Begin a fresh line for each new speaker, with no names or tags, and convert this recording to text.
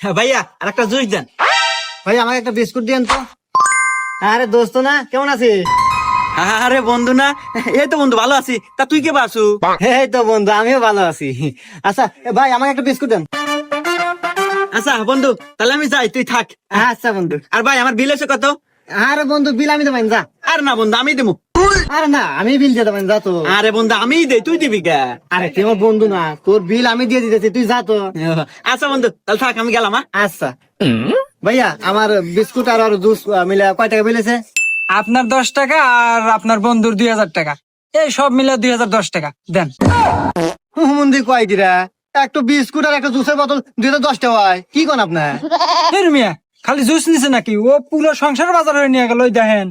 ভাইয়া আর একটা জুস দেন।
ভাই আমাকে একটা বিস্কুট দিয়েন তো। আরে দোস্ত না, কেমন আছিস?
আরে বন্ধু না, এই তো বন্ধু ভালো আছি। তা তুই কে বাসু?
এই তো বন্ধু, আমিও ভালো আছি। আচ্ছা ভাই আমাকে একটা বিস্কুট দেন।
আচ্ছা বন্ধু, তাহলে আমি যাই, তুই থাক।
আচ্ছা বন্ধু।
আর ভাই আমার বিল এসে কত?
আরে বন্ধু, বিল আমি দেবেন, যা।
আর না বন্ধু, আমি দেবো।
আরে না, আমি বিল দিয়ে দেবেন, যা তো।
আরে বন্ধু আমিই দেই, তুই দিবি কে?
আরে তুই আমার বন্ধু না, তোর বিল আমি দিয়ে দিতেছি, তুই যা তো।
আচ্ছা বন্ধু, তাহলে থাক, আমি গেলাম।
আচ্ছা ভাইয়া, আমার বিস্কুট আর জুস মিলে কয় টাকা বিলেছে?
আপনার 10 টাকা আর আপনার বন্ধুর 2000 টাকা, এই সব মিলে 2010 টাকা দেন।
হুমন্দি কয় কিরা, একটু বিস্কুট আর একটা জুসের বোতল 2010 হয়, কি কোন আপনার?
এর মিয়া খালি জুস নিছে নাকি? ও পুরো সংসার বাজার হয়ে নিয়ে গেল, ওই দেখেন।